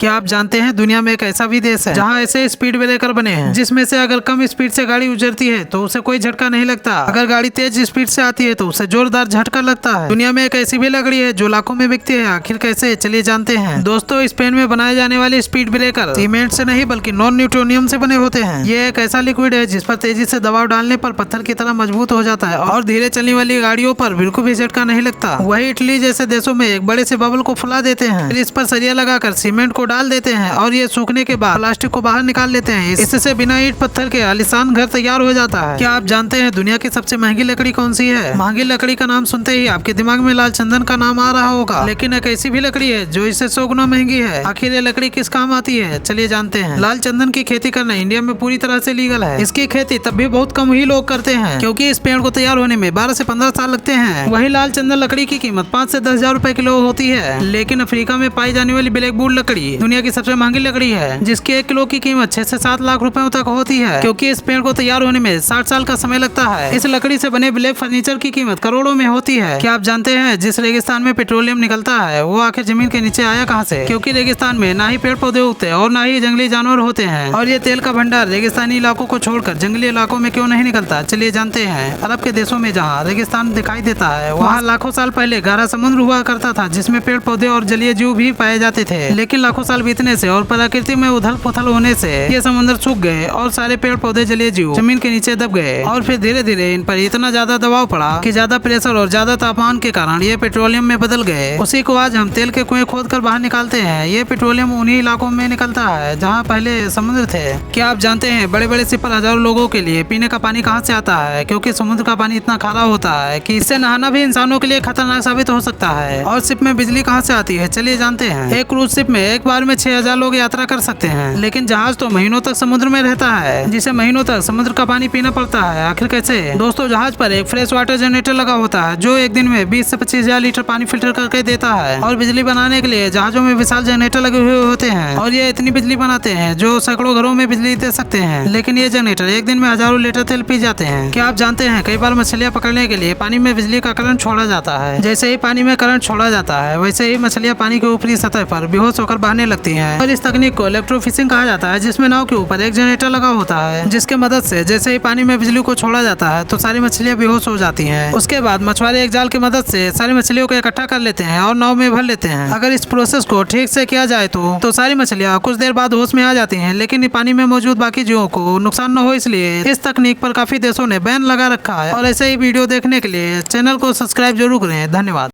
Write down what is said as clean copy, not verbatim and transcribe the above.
क्या आप जानते हैं दुनिया में एक ऐसा भी देश है जहां ऐसे स्पीड ब्रेकर बने हैं जिसमें से अगर कम स्पीड से गाड़ी गुजरती है तो उसे कोई झटका नहीं लगता, अगर गाड़ी तेज स्पीड से आती है तो उसे जोरदार झटका लगता है। दुनिया में एक ऐसी भी लकड़ी है जो लाखों में बिकती है, आखिर कैसे, चलिए जानते हैं। दोस्तों, स्पेन में बनाए जाने वाले स्पीड ब्रेकर सीमेंट से नहीं बल्कि नॉन न्यूटोनियम से बने होते हैं। ये एक ऐसा लिक्विड है जिस पर तेजी से दबाव डालने पर पत्थर की तरह मजबूत हो जाता है और धीरे चलने वाली गाड़ियों पर बिल्कुल भी झटका नहीं लगता। वही इटली जैसे देशों में एक बड़े से बबल को फुला देते हैं, फिर इस पर सरिया लगाकर सीमेंट को डाल देते हैं और ये सूखने के बाद प्लास्टिक को बाहर निकाल लेते हैं। इससे बिना ईंट पत्थर के आलीशान घर तैयार हो जाता है। क्या आप जानते हैं दुनिया की सबसे महंगी लकड़ी कौन सी है? महंगी लकड़ी का नाम सुनते ही आपके दिमाग में लाल चंदन का नाम आ रहा होगा, लेकिन एक ऐसी भी लकड़ी है जो इससे 100 गुना महंगी है। आखिर ये लकड़ी किस काम आती है, चलिए जानते हैं। लाल चंदन की खेती करना इंडिया में पूरी तरह से लीगल है। इसकी खेती तब भी बहुत कम ही लोग करते हैं क्योंकि इस पेड़ को तैयार होने में 12 से 15 साल लगते हैं। वही लाल चंदन लकड़ी की कीमत 5 से 10 हजार रुपए किलो होती है। लेकिन अफ्रीका में पाई जाने वाली ब्लैकवुड लकड़ी दुनिया की सबसे महंगी लकड़ी है, जिसकी 1 किलो की कीमत 6 से 7 लाख रुपए तक होती है क्योंकि इस पेड़ को तैयार होने में 60 साल का समय लगता है। इस लकड़ी से बने ब्लैक फर्नीचर की कीमत करोड़ों में होती है। क्या आप जानते हैं जिस रेगिस्तान में पेट्रोलियम निकलता है वो आखिर जमीन के नीचे आया कहां से? क्योंकि रेगिस्तान में ना ही पेड़ पौधे उगते और ना ही जंगली जानवर होते हैं, और ये तेल का भंडार रेगिस्तानी इलाकों को छोड़कर जंगली इलाकों में क्यों नहीं निकलता, चलिए जानते हैं। अरब के देशों में जहाँ रेगिस्तान दिखाई देता है वहाँ लाखों साल पहले गहरा समुद्र हुआ करता था जिसमें पेड़ पौधे और जलीय जीव भी पाए जाते थे। लेकिन लाखों साल बीतने से और प्रकृति में उथल पुथल होने से ये समुद्र सूख गए और सारे पेड़ पौधे जलीय जीव जमीन के नीचे दब गए, और फिर धीरे धीरे इन पर इतना ज्यादा दबाव पड़ा कि ज्यादा प्रेशर और ज्यादा तापमान के कारण ये पेट्रोलियम में बदल गए। उसी को आज हम तेल के कुएं खोद कर बाहर निकालते हैं। ये पेट्रोलियम उन्हीं इलाकों में निकलता है जहाँ पहले समुद्र थे। क्या आप जानते हैं बड़े बड़े शिप पर हजारों लोगों के लिए पीने का पानी कहाँ से आता है? क्योंकि समुद्र का पानी इतना खारा होता है कि इससे नहाना भी इंसानों के लिए खतरनाक साबित हो सकता है। और शिप में बिजली कहाँ से आती है, चलिए जानते हैं। एक क्रूज शिप में एक बार में 6000 लोग यात्रा कर सकते हैं, लेकिन जहाज तो महीनों तक समुद्र में रहता है जिसे महीनों तक समुद्र का पानी पीना पड़ता है। आखिर कैसे? दोस्तों, जहाज पर एक फ्रेश वाटर जनरेटर लगा होता है जो एक दिन में 20 से 25 हजार लीटर पानी फिल्टर करके देता है, और बिजली बनाने के लिए जहाजों में विशाल जनरेटर लगे हुए होते हैं और ये इतनी बिजली बनाते हैं जो सैकड़ों घरों में बिजली दे सकते हैं। लेकिन ये जनरेटर एक दिन में हजारों लीटर तेल पी जाते हैं। क्या आप जानते हैं कई बार मछलियां पकड़ने के लिए पानी में बिजली का करंट छोड़ा जाता है। जैसे ही पानी में करंट छोड़ा जाता है वैसे ही मछलियां पानी के ऊपरी सतह पर बेहोश होकर बहने लगती हैं, और इस तकनीक को इलेक्ट्रोफिशिंग कहा जाता है, जिसमें नाव के ऊपर एक जनरेटर लगा होता है जिसके मदद से जैसे ही पानी में बिजली को छोड़ा जाता है तो सारी मछलियां बेहोश हो जाती हैं। उसके बाद मछुआरे एक जाल की मदद से सारी मछलियों को इकट्ठा कर लेते हैं और नाव में भर लेते हैं। अगर इस प्रोसेस को ठीक से किया जाए तो सारी मछलियां कुछ देर बाद होश में आ जाती हैं, लेकिन पानी में मौजूद बाकी जीवों को नुकसान न हो इसलिए इस तकनीक पर काफी देशों ने बैन लगा रखा है। और ऐसे ही वीडियो देखने के लिए चैनल को सब्सक्राइब जरूर करें। धन्यवाद।